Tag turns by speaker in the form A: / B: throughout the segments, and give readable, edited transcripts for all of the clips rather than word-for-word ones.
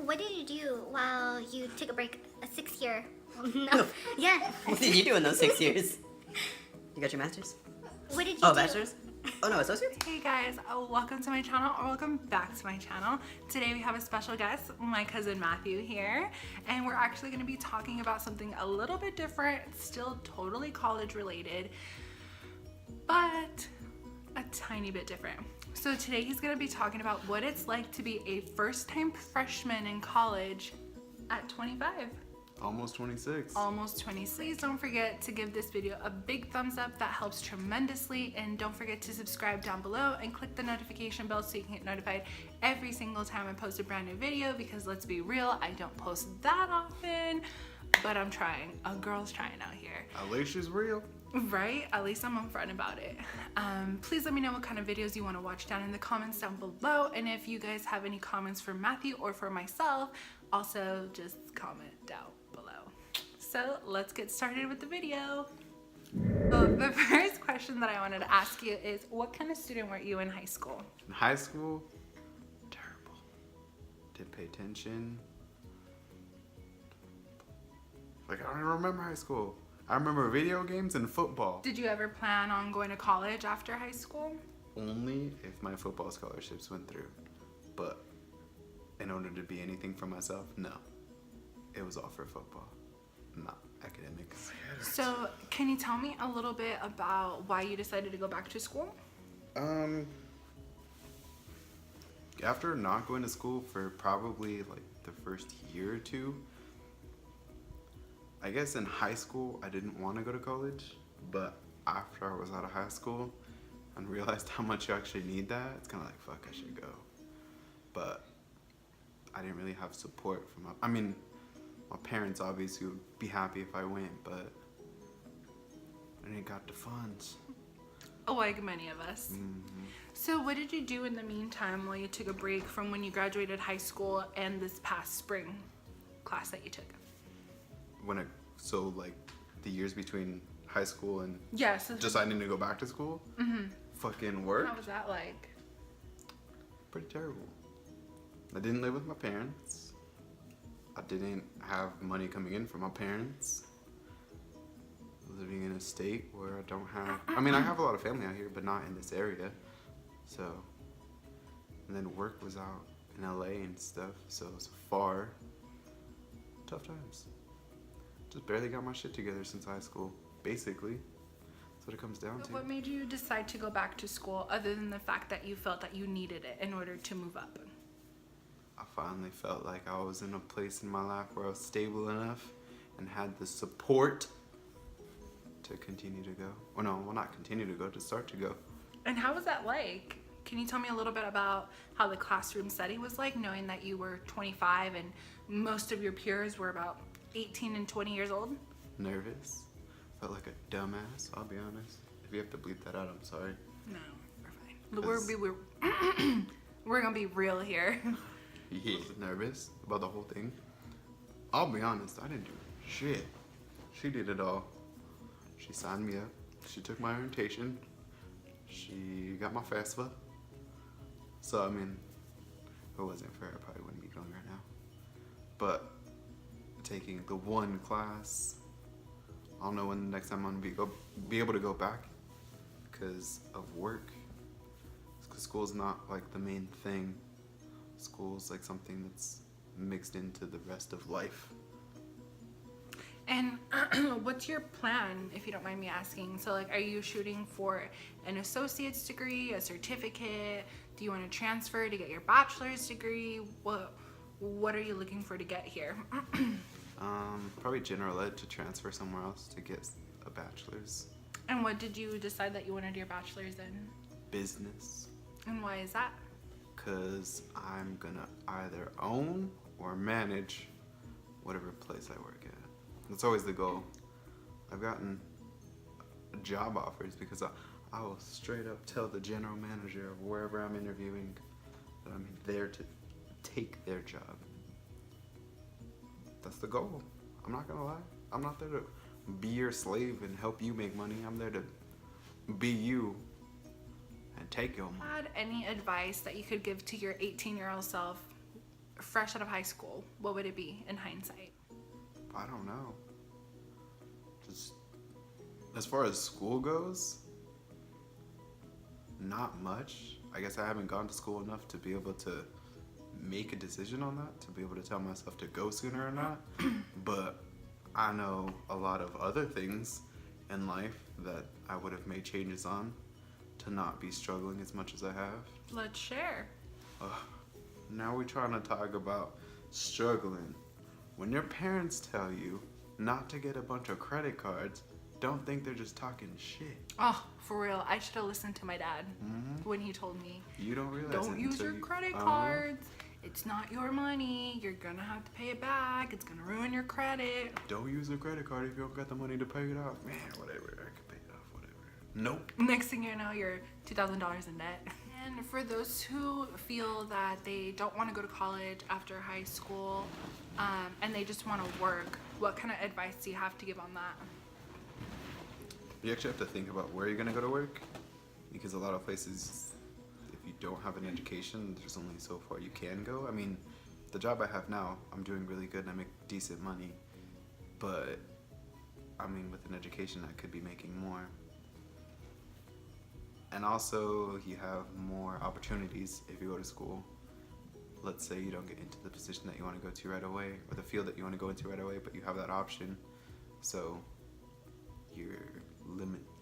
A: what did you do while you took a break? A 6-year? No. Yeah.
B: What did you do in those 6 years? You got your master's?
A: What did you
B: Oh,
A: do?
B: bachelor's? Oh no, associates?
C: Hey guys, welcome to my channel, or welcome back to my channel. Today we have a special guest, my cousin Matthew here, and we're actually going to be talking about something a little bit different, still totally college related, but a tiny bit different. So today he's going to be talking about what it's like to be a first-time freshman in college at 25.
D: Almost 26.
C: Almost 26. Please don't forget to give this video a big thumbs up. That helps tremendously. And don't forget to subscribe down below and click the notification bell so you can get notified every single time I post a brand new video, because let's be real, I don't post that often, but I'm trying. A girl's trying out here.
D: At least she's real.
C: Right? At least I'm upfront about it. Please let me know what kind of videos you want to watch down in the comments down below. And if you guys have any comments for Matthew or for myself, also just comment down below. So let's get started with the video. So the first question that I wanted to ask you is, what kind of student were you in high school?
D: In high school, terrible. Didn't pay attention. Like, I don't even remember high school. I remember video games and football.
C: Did you ever plan on going to college after high school?
D: Only if my football scholarships went through. But in order to be anything for myself, no. It was all for football, not academics.
C: So can you tell me a little bit about why you decided to go back to school?
D: After not going to school for probably like the first year or two, I guess in high school I didn't want to go to college, but after I was out of high school and realized how much you actually need that, it's kind of like, fuck, I should go. But I didn't really have support from my parents obviously would be happy if I went, but I didn't got the funds.
C: Like many of us.
D: Mm-hmm.
C: So what did you do in the meantime while you took a break from when you graduated high school and this past spring class that you took?
D: So like the years between high school and
C: Yes.
D: deciding to go back to school, fucking work.
C: How was that like?
D: Pretty terrible. I didn't live with my parents. I didn't have money coming in from my parents. Living in a state where I don't have, I have a lot of family out here, but not in this area. So, and then work was out in LA and stuff, so it was far. Tough times. Just barely got my shit together since high school, basically. That's what it comes down to.
C: What made you decide to go back to school, other than the fact that you felt that you needed it in order to move up?
D: I finally felt like I was in a place in my life where I was stable enough and had the support to continue to go. Or no, well, not continue to go, to start to go.
C: And how was that like? Can you tell me a little bit about how the classroom setting was like, knowing that you were 25 and most of your peers were about 18 and 20 years old?
D: Nervous. Felt like a dumbass, I'll be honest. If you have to bleep that out, I'm sorry.
C: No, we're fine. We're gonna be real here.
D: Yeah, nervous about the whole thing. I'll be honest, I didn't do shit. She did it all. She signed me up. She took my orientation. She got my FAFSA. So, if it wasn't for her, I probably wouldn't be going right now. But taking the one class, I don't know when the next time I'm gonna be able to go back because of work. Because school's not like the main thing. School's like something that's mixed into the rest of life.
C: And what's your plan, if you don't mind me asking? So like, are you shooting for an associate's degree, a certificate? Do you want to transfer to get your bachelor's degree? What are you looking for to get here?
D: Probably general ed to transfer somewhere else to get a bachelor's.
C: And what did you decide that you wanted your bachelor's in?
D: Business.
C: And why is that?
D: Because I'm gonna either own or manage whatever place I work at. That's always the goal. I've gotten job offers because I will straight up tell the general manager of wherever I'm interviewing that I'm there to take their job. That's the goal. I'm not gonna lie. I'm not there to be your slave and help you make money. I'm there to be you and take your money.
C: Had any advice that you could give to your 18-year-old self fresh out of high school, what would it be in hindsight?
D: I don't know. Just as far as school goes, not much. I guess I haven't gone to school enough to be able to make a decision on that, to be able to tell myself to go sooner or not. But I know a lot of other things in life that I would have made changes on to not be struggling as much as I have.
C: Let's share.
D: Now we're trying to talk about struggling. When your parents tell you not to get a bunch of credit cards, don't think they're just talking shit.
C: Oh, for real. I should have listened to my dad when he told me,
D: You don't realize
C: don't
D: it
C: use
D: until
C: your
D: you-
C: credit cards. It's not your money. You're gonna have to pay it back. It's gonna ruin your credit.
D: Don't use a credit card if you don't got the money to pay it off. Man, whatever. I can pay it off, whatever. Nope.
C: Next thing you know, you're $2,000 in debt. And for those who feel that they don't want to go to college after high school and they just want to work, what kind of advice do you have to give on that?
D: You actually have to think about where you're going to go to work, because a lot of places, if you don't have an education, there's only so far you can go. I mean, the job I have now, I'm doing really good and I make decent money, but I mean, with an education, I could be making more. And also, you have more opportunities if you go to school. Let's say you don't get into the position that you want to go to right away, or the field that you want to go into right away, but you have that option. So you're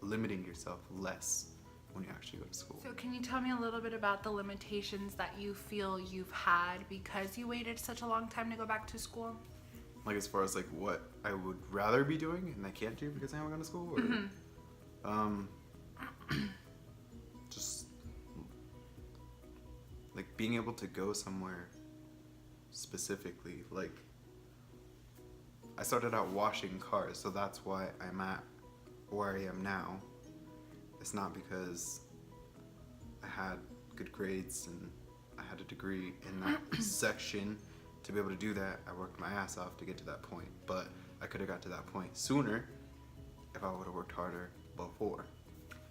D: limiting yourself less when you actually go to school.
C: So can you tell me a little bit about the limitations that you feel you've had because you waited such a long time to go back to school?
D: Like, as far as like what I would rather be doing and I can't do because I haven't gone to school, or just like being able to go somewhere specifically. Like, I started out washing cars, so that's why I'm at where I am now. It's not because I had good grades and I had a degree in that section to be able to do that. I worked my ass off to get to that point, but I could have got to that point sooner if I would have worked harder before.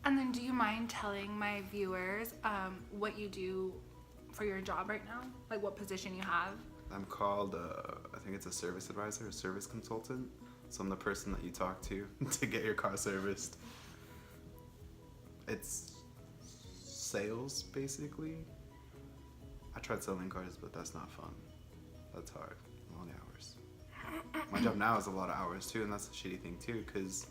C: And then do you mind telling my viewers what you do for your job right now? Like what position you have?
D: I'm called, I think it's a service advisor, a service consultant. So I'm the person that you talk to get your car serviced. It's sales, basically. I tried selling cars, but that's not fun. That's hard. Long hours. My job now is a lot of hours too, and that's the shitty thing too, because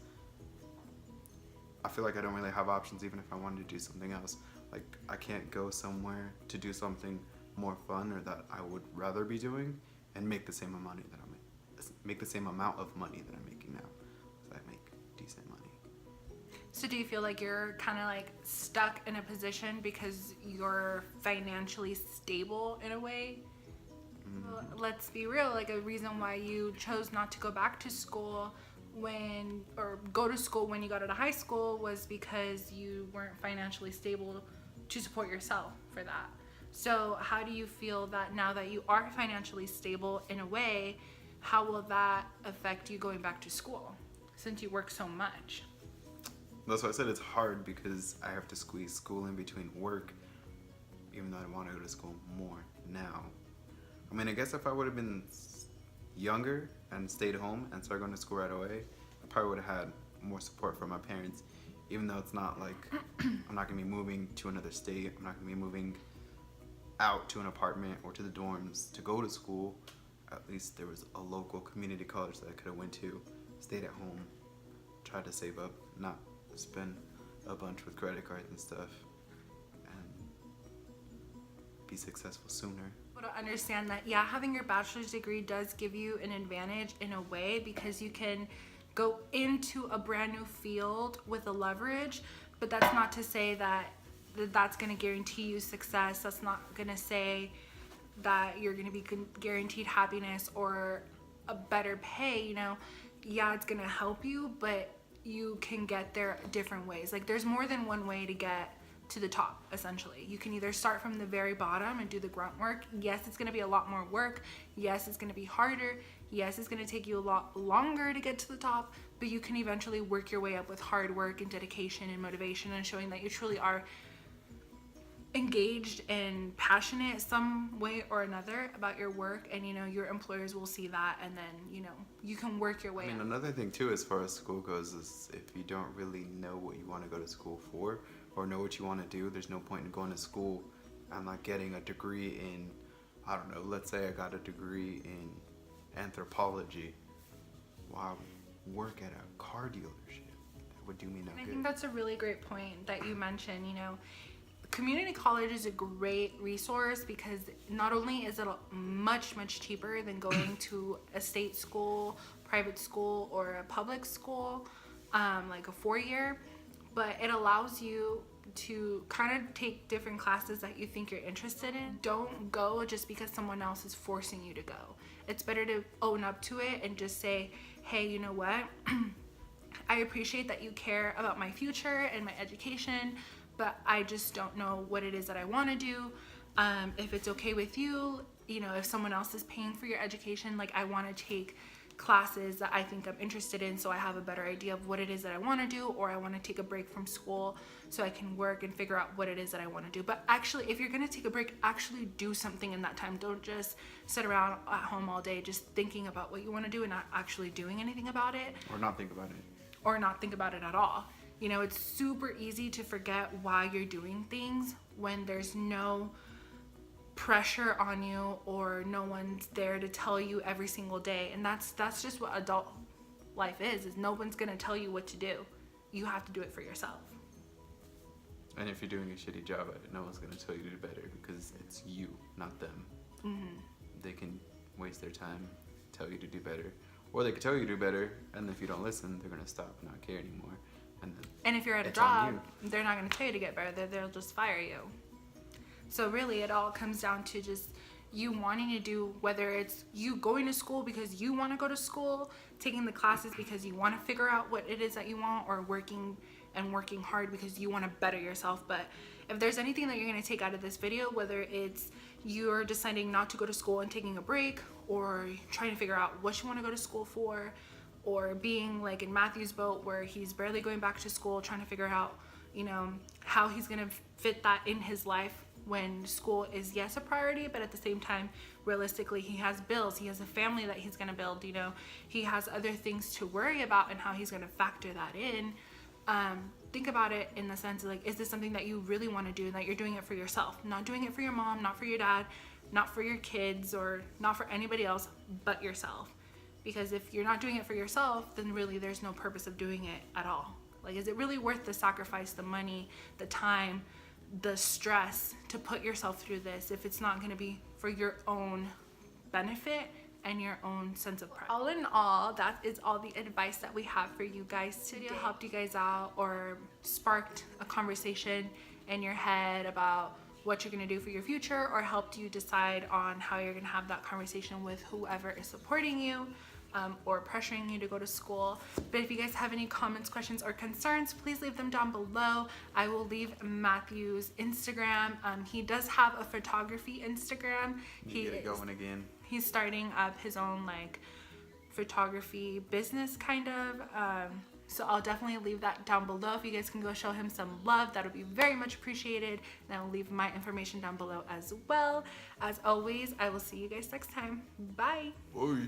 D: I feel like I don't really have options even if I wanted to do something else. Like, I can't go somewhere to do something more fun or that I would rather be doing and make the same amount that make the same amount of money that I'm making now. So I make decent money.
C: So do you feel like you're kind of like stuck in a position because you're financially stable in a way? Well, let's be real, like a reason why you chose not to go back to school or go to school when you got out of high school was because you weren't financially stable to support yourself for that. So how do you feel that now that you are financially stable in a way, how will that affect you going back to school since you work so much?
D: That's why I said it's hard, because I have to squeeze school in between work, even though I want to go to school more now. I mean, I guess if I would have been younger and stayed home and started going to school right away, I probably would have had more support from my parents, even though it's not like I'm not going to be moving to another state. I'm not going to be moving out to an apartment or to the dorms to go to school. At least there was a local community college that I could have went to, stayed at home, tried to save up, not spend a bunch with credit cards and stuff, and be successful sooner.
C: To understand that, yeah, having your bachelor's degree does give you an advantage in a way because you can go into a brand new field with a leverage, but that's not to say that that's going to guarantee you success. That's not going to say that you're going to be guaranteed happiness or a better pay. You know, yeah, it's going to help you, but you can get there different ways. Like, there's more than one way to get to the top, essentially. You can either start from the very bottom and do the grunt work. Yes, it's going to be a lot more work. Yes, it's going to be harder. Yes, it's going to take you a lot longer to get to the top, but you can eventually work your way up with hard work and dedication and motivation and showing that you truly are engaged and passionate some way or another about your work, and you know your employers will see that, and then you know you can work your way
D: I mean,
C: up.
D: another thing too, as far as school goes, is if you don't really know what you want to go to school for, or know what you want to do, there's no point in going to school and like getting a degree in, I don't know, let's say I got a degree in anthropology. Wow, work at a car dealership. That would do me no
C: And I
D: good.
C: think that's a really great point that you mentioned. You know, community college is a great resource because not only is it much cheaper than going to a state school, private school, or a public school, like a 4-year, but it allows you to kind of take different classes that you think you're interested in. Don't go just because someone else is forcing you to go. It's better to own up to it and just say, hey, you know what? I appreciate that you care about my future and my education, but I just don't know what it is that I want to do. If it's okay with you, you know, if someone else is paying for your education, like I want to take classes that I think I'm interested in so I have a better idea of what it is that I want to do, or I want to take a break from school so I can work and figure out what it is that I want to do. But actually, if you're going to take a break, actually do something in that time. Don't just sit around at home all day just thinking about what you want to do and not actually doing anything about it,
D: Or not think about it.
C: or not think about it at all. You know, it's super easy to forget why you're doing things when there's no pressure on you or no one's there to tell you every single day. And that's just what adult life is no one's gonna tell you what to do. You have to do it for yourself.
D: And if you're doing a shitty job at it, no one's gonna tell you to do better because it's you, not them. They can waste their time, tell you to do better, or they could tell you to do better, and if you don't listen, they're gonna stop and not care anymore.
C: And if you're at a
D: It's on
C: job, they're not going to tell you to get better. They'll just fire you. So really, it all comes down to just you wanting to do, whether it's you going to school because you want to go to school, taking the classes because you want to figure out what it is that you want, or working hard because you want to better yourself. But if there's anything that you're going to take out of this video, whether it's you're deciding not to go to school and taking a break, or trying to figure out what you want to go to school for, or being like in Matthew's boat where he's barely going back to school, trying to figure out, you know, how he's gonna fit that in his life when school is, yes, a priority, but at the same time, realistically, he has bills, he has a family that he's gonna build, you know, he has other things to worry about, and how he's gonna factor that in. Think about it in the sense of like, is this something that you really want to do and that you're doing it for yourself, not doing it for your mom, not for your dad, not for your kids, or not for anybody else but yourself? Because if you're not doing it for yourself, then really there's no purpose of doing it at all. Like, is it really worth the sacrifice, the money, the time, the stress to put yourself through this if it's not going to be for your own benefit and your own sense of pride? All in all, that is all the advice that we have for you guys today. It helped you guys out or sparked a conversation in your head about what you're going to do for your future, or helped you decide on how you're going to have that conversation with whoever is supporting you, or pressuring you to go to school. But if you guys have any comments, questions, or concerns, please leave them down below. I will leave Matthew's Instagram. He does have a photography Instagram.
D: get it going again.
C: He's starting up his own like photography business kind of. So I'll definitely leave that down below. If you guys can go show him some love, that would be very much appreciated. And I will leave my information down below as well. As always, I will see you guys next time. Bye.
D: Bye.